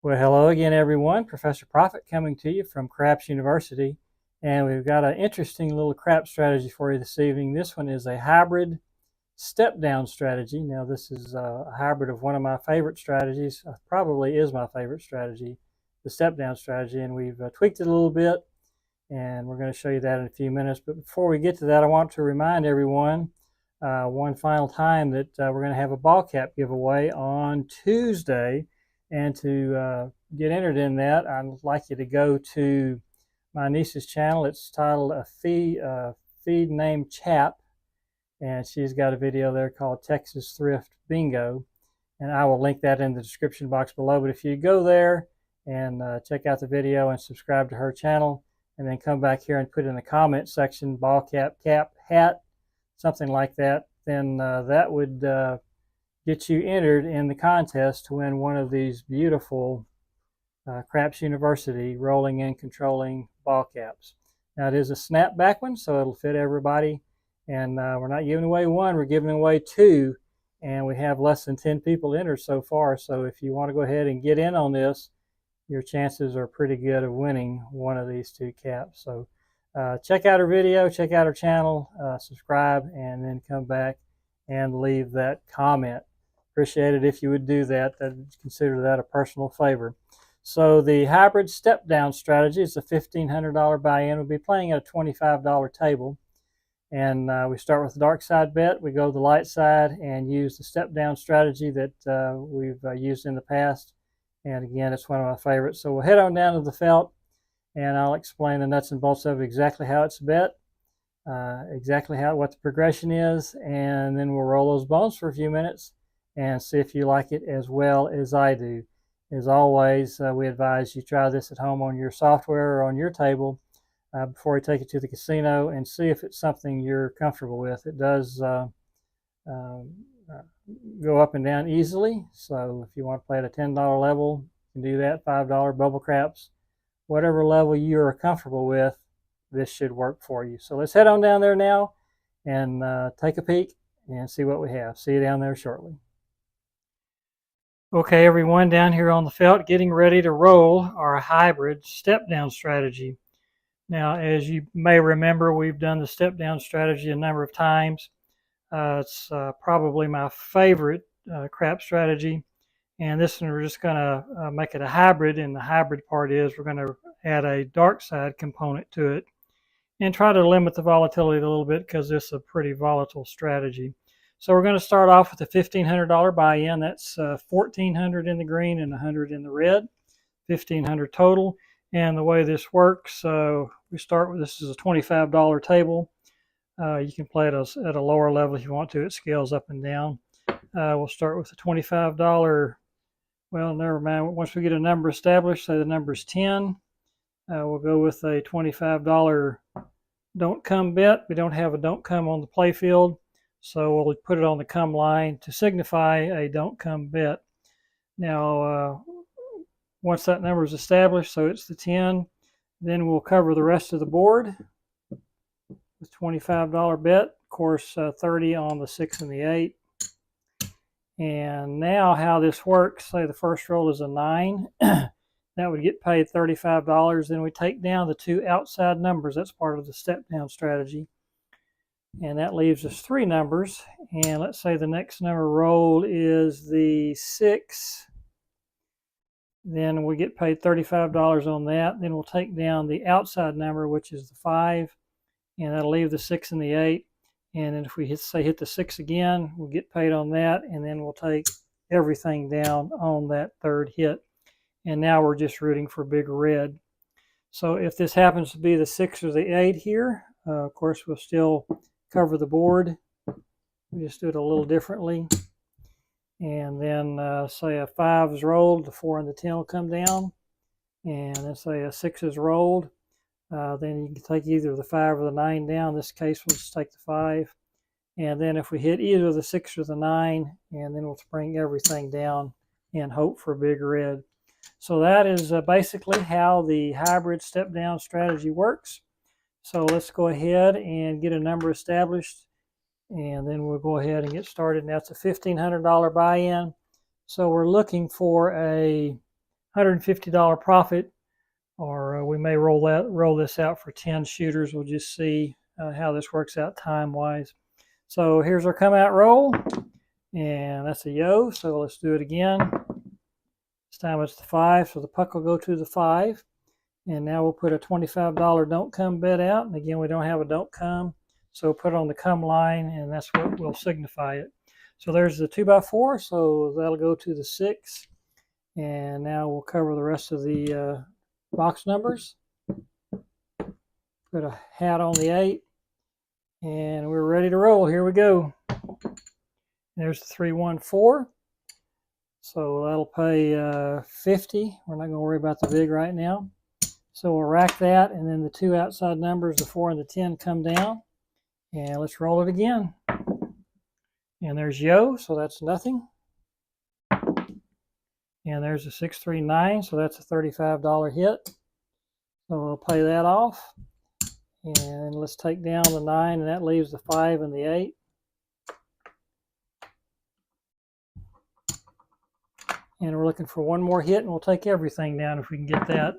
Well, hello again, everyone. Professor Profit coming to you from Craps University. And we've got an interesting little crap strategy for you this evening. This one is a hybrid step-down strategy. Now, this is a hybrid of one of my favorite strategies. Probably is my favorite strategy, the step-down strategy. And we've tweaked it a little bit, and we're going to show you that in a few minutes. But before we get to that, I want to remind everyone one final time that we're going to have a ball cap giveaway on Tuesday. And to get entered in that, I'd like you to go to my niece's channel. It's titled Feed Named Chap, and she's got a video there called Texas Thrift Bingo, and I will link that in the description box below. But if you go there and check out the video and subscribe to her channel, and then come back here and put in the comment section ball cap, cap, hat, something like that, then that would get you entered in the contest to win one of these beautiful Craps University rolling and controlling ball caps. Now, it is a snapback one, so it'll fit everybody. And we're not giving away one, we're giving away two. And we have less than 10 people entered so far. So if you want to go ahead and get in on this, your chances are pretty good of winning one of these two caps. So check out our video, check out our channel, subscribe, and then come back and leave that comment. Appreciate it if you would do that. I'd consider that a personal favor. So the hybrid step-down strategy is a $1,500 buy-in. We'll be playing at a $25 table. And we start with the dark side bet. We go to the light side and use the step-down strategy that we've used in the past. And again, it's one of my favorites. So we'll head on down to the felt, and I'll explain the nuts and bolts of exactly how it's bet, exactly what the progression is, and then we'll roll those bones for a few minutes and see if you like it as well as I do. As always, we advise you try this at home on your software or on your table before you take it to the casino and see if it's something you're comfortable with. It does go up and down easily, so if you want to play at a $10 level, you can do that. $5 bubble craps, whatever level you're comfortable with, this should work for you. So let's head on down there now and take a peek and see what we have. See you down there shortly. Okay, everyone, down here on the felt, getting ready to roll our hybrid step-down strategy. Now, as you may remember, we've done the step-down strategy a number of times. It's probably my favorite crap strategy. And this one, we're just going to make it a hybrid. And the hybrid part is we're going to add a dark side component to it and try to limit the volatility a little bit because this is a pretty volatile strategy. So we're going to start off with a $1,500 buy-in. That's $1,400 in the green and $100 in the red, $1,500 total. And the way this works, we start with, this is a $25 table. You can play it at a lower level if you want to. It scales up and down. We'll start with a $25. Well, never mind. Once we get a number established, say the number is 10, we'll go with a $25 don't come bet. We don't have a don't come on the play field, so we'll put it on the come line to signify a don't come bet. Now, once that number is established, so it's the 10, then we'll cover the rest of the board with $25 bet. Of course, 30 on the 6 and the 8. And now how this works, say the first roll is a 9. That would get paid $35. Then we take down the two outside numbers. That's part of the step-down strategy. And that leaves us 3 numbers. And let's say the next number rolled is the 6. Then we get paid $35 on that. Then we'll take down the outside number, which is the 5. And that'll leave the 6 and the 8. And then if we hit the 6 again, we'll get paid on that. And then we'll take everything down on that third hit. And now we're just rooting for big red. So if this happens to be the 6 or the 8 here, of course, we'll still cover the board. We just do it a little differently. And then say a 5 is rolled, the 4 and the 10 will come down. And then say a 6 is rolled. Then you can take either the 5 or the 9 down. In this case, we'll just take the 5. And then if we hit either the 6 or the 9, and then we'll bring everything down and hope for big red. So that is basically how the hybrid step-down strategy works. So let's go ahead and get a number established, and then we'll go ahead and get started. Now it's a $1,500 buy-in. So we're looking for a $150 profit, or we may roll this out for 10 shooters. We'll just see how this works out time-wise. So here's our come out roll, and that's a yo. So let's do it again. This time it's the 5, so the puck will go to the 5. And now we'll put a $25 don't come bet out. And again, we don't have a don't come, so put it on the come line, and that's what will signify it. So there's the 2x4, so that'll go to the 6. And now we'll cover the rest of the box numbers. Put a hat on the 8, and we're ready to roll. Here we go. There's the 314. So that'll pay 50. We're not going to worry about the vig right now. So we'll rack that, and then the 2 outside numbers, the 4 and the 10, come down. And let's roll it again. And there's yo, so that's nothing. And there's a 639, so that's a $35 hit. So we'll pay that off. And let's take down the 9, and that leaves the 5 and the 8. And we're looking for one more hit, and we'll take everything down if we can get that.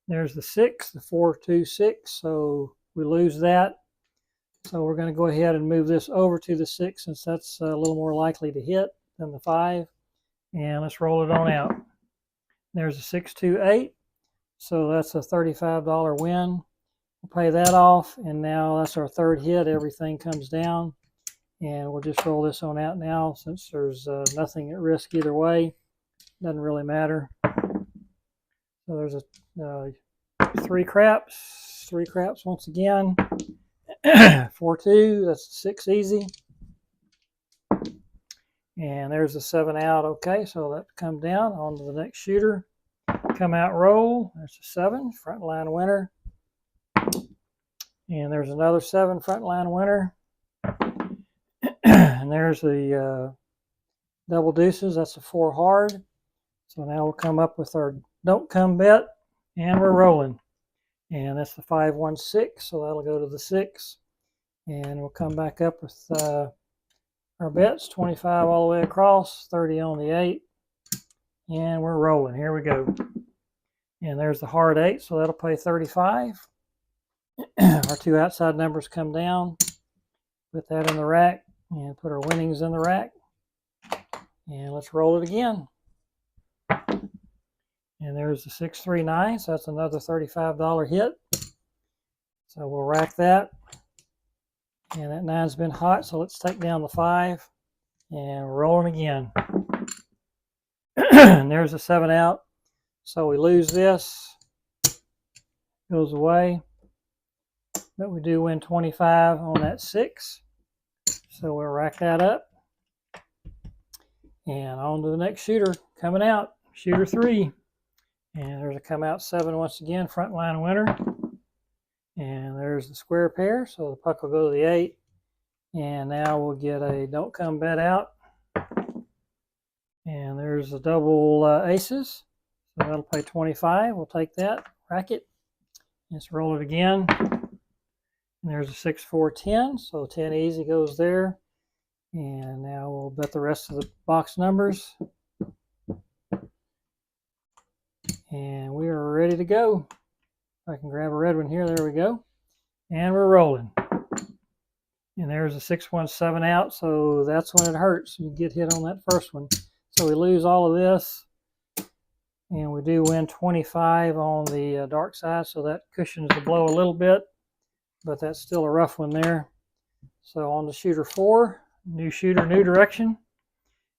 There's the 6, the 4, 2, 6, so we lose that. So we're going to go ahead and move this over to the 6, since that's a little more likely to hit than the 5. And let's roll it on out. There's a 6, 2, 8, so that's a $35 win. We'll pay that off, and now that's our third hit. Everything comes down, and we'll just roll this on out now, since there's nothing at risk either way. Doesn't really matter. So there's a 3 craps once again. 4, 2, that's a 6 easy. And there's the 7 out. Okay, so that come down onto the next shooter. Come out roll. There's a 7, front line winner. And there's another 7, front line winner. And there's the double deuces. That's a 4 hard. So now we'll come up with our don't come bet, and we're rolling. And that's the 5, 1, 6, so that'll go to the 6. And we'll come back up with our bets, 25 all the way across, 30 on the 8. And we're rolling. Here we go. And there's the hard 8, so that'll pay 35. Our 2 outside numbers come down. Put that in the rack, and put our winnings in the rack. And let's roll it again. And there's the 639, so that's another $35 hit. So we'll rack that. And that 9's been hot, so let's take down the 5. And we're rolling again. And there's the 7 out. So we lose this. Goes away. But we do win 25 on that 6. So we'll rack that up. And on to the next shooter coming out. Shooter 3. And there's a come out 7 once again, front line winner. And there's the square pair, so the puck will go to the 8. And now we'll get a don't come bet out. And there's the double aces, so that'll pay 25. We'll take that, rack it. Let's roll it again. And there's a 6, 4, 10, so 10 easy goes there. And now we'll bet the rest of the box numbers. And we are ready to go. I can grab a red one here. There we go. And we're rolling. And there's a 617 out, so that's when it hurts. You get hit on that first one. So we lose all of this. And we do win 25 on the dark side, so that cushions the blow a little bit. But that's still a rough one there. So on to shooter 4. New shooter, new direction.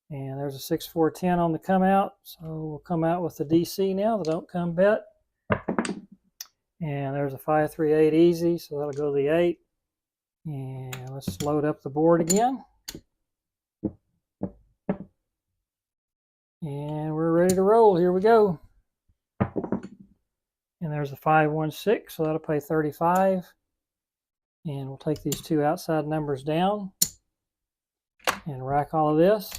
And there's a 6, 4, 10 on the come out. So we'll come out with the DC now, the don't come bet. And there's a 5, 3, 8 easy, so that'll go to the 8. And let's load up the board again. And we're ready to roll. Here we go. And there's a 5, 1, 6, so that'll pay 35. And we'll take these 2 outside numbers down and rack all of this.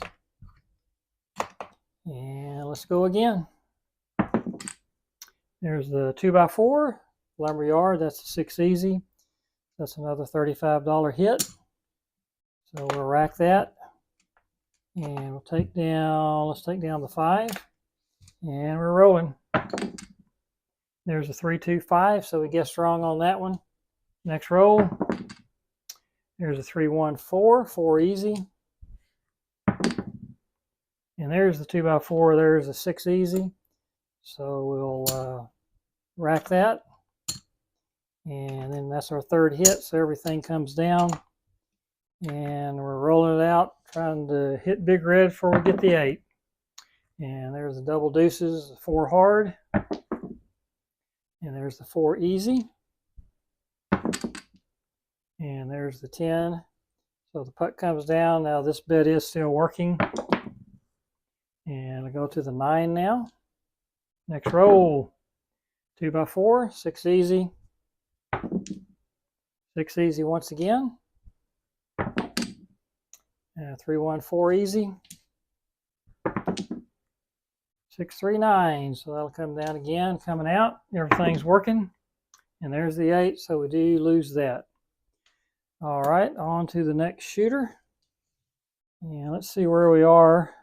And let's go again. There's the 2x4, lumberyard, that's a 6 easy. That's another $35 hit. So we'll rack that. And we'll take down, let's take down the 5. And we're rolling. There's a 3, 2, 5, so we guessed wrong on that one. Next roll. There's a 3, 1, 4, 4 easy. And there's the 2x4, there's a 6 easy. So we'll rack that. And then that's our third hit, so everything comes down. And we're rolling it out, trying to hit big red before we get the 8. And there's the double deuces, the 4 hard. And there's the 4 easy. And there's the 10. So the putt comes down. Now this bet is still working. And I go to the 9 now. Next roll. 2x4, 6 easy. 6 easy once again. 3, 1, 4 easy. 6, 3, 9. So that'll come down again, coming out. Everything's working. And there's the 8, so we do lose that. All right, on to the next shooter. And let's see where we are.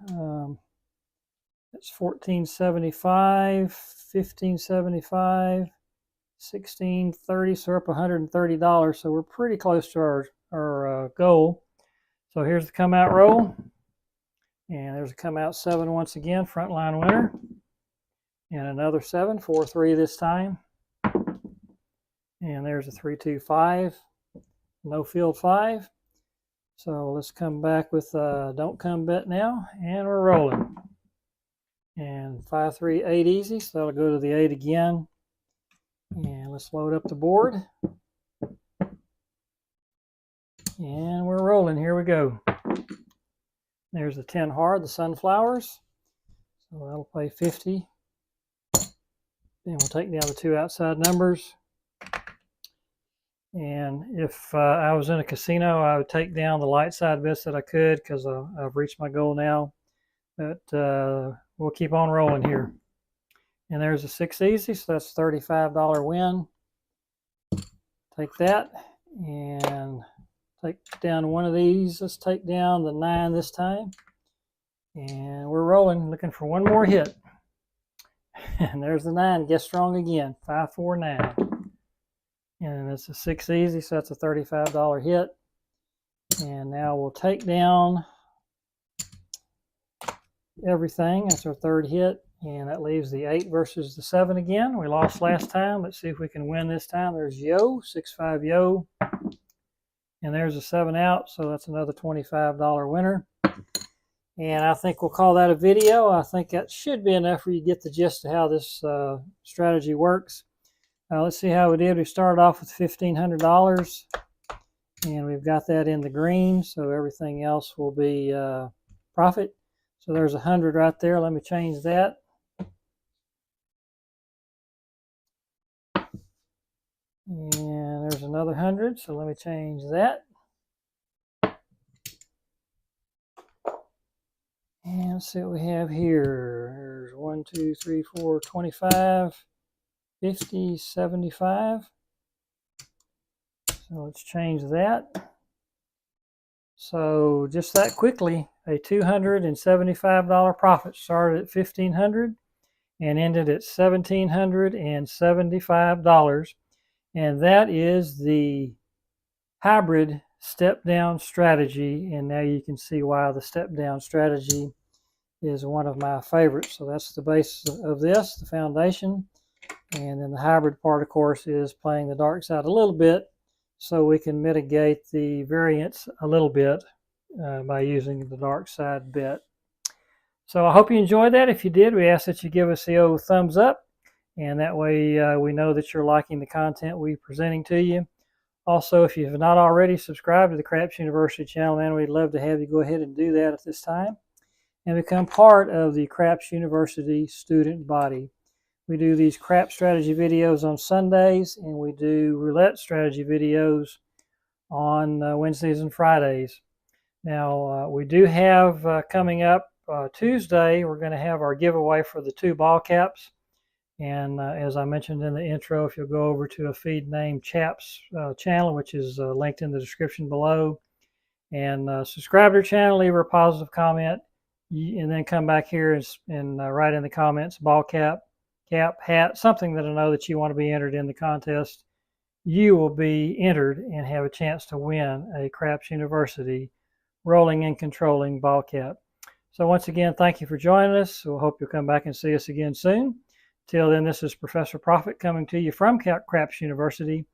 It's 1475, 1575, 1630, so we're up $130. So we're pretty close to our goal. So here's the come out roll. And there's a come out 7 once again, frontline winner. And another 7, 4, 3 this time. And there's a 3, 2, 5. No field 5. So let's come back with don't come bet now. And we're rolling. And 5, 3, 8 easy. So that'll go to the 8 again. And let's load up the board. And we're rolling. Here we go. There's the 10 hard, the sunflowers. So that'll play 50. Then we'll take down the 2 outside numbers. And if I was in a casino, I would take down the light side bets that I could because I've reached my goal now. But we'll keep on rolling here. And there's a 6 easy, so that's a $35 win. Take that and take down one of these. Let's take down the 9 this time. And we're rolling, looking for one more hit. And there's the 9, guess strong again, 5, 4, 9. And it's a 6 easy, so that's a $35 hit. And now we'll take down everything. That's our third hit. And that leaves the 8 versus the 7 again. We lost last time. Let's see if we can win this time. There's Yo, 6, 5 Yo. And there's a 7 out, so that's another $25 winner. And I think we'll call that a video. I think that should be enough for you to get the gist of how this strategy works. Let's see how we did. We started off with $1,500, and we've got that in the green, so everything else will be profit. So there's 100 right there. Let me change that. And there's another 100, so let me change that. And let's see what we have here. There's 1, 2, 3, 4, 25, 50, 75. So let's change that. So just that quickly, a $275 profit started at $1,500 and ended at $1,775. And that is the hybrid step down strategy. And now you can see why the step down strategy is one of my favorites. So that's the base of this, the foundation. And then the hybrid part, of course, is playing the dark side a little bit so we can mitigate the variance a little bit by using the dark side bet. So I hope you enjoyed that. If you did, we ask that you give us the old thumbs up. And that way we know that you're liking the content we're presenting to you. Also, if you have not already subscribed to the Craps University channel, man, we'd love to have you go ahead and do that at this time and become part of the Craps University student body. We do these crap strategy videos on Sundays, and we do roulette strategy videos on Wednesdays and Fridays. Now, we do have coming up Tuesday, we're going to have our giveaway for the 2 ball caps. And as I mentioned in the intro, if you'll go over to a feed named Chaps channel, which is linked in the description below, and subscribe to our channel, leave a positive comment, and then come back here and write in the comments ball cap, hat, something that I know that you want to be entered in the contest. You will be entered and have a chance to win a Craps University rolling and controlling ball cap. So once again, thank you for joining us. We'll hope you'll come back and see us again soon. Till then, this is Professor Profit coming to you from Craps University.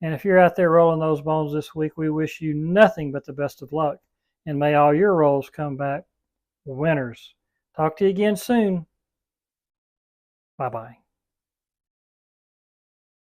And if you're out there rolling those bones this week, we wish you nothing but the best of luck. And may all your rolls come back winners. Talk to you again soon. Bye-bye.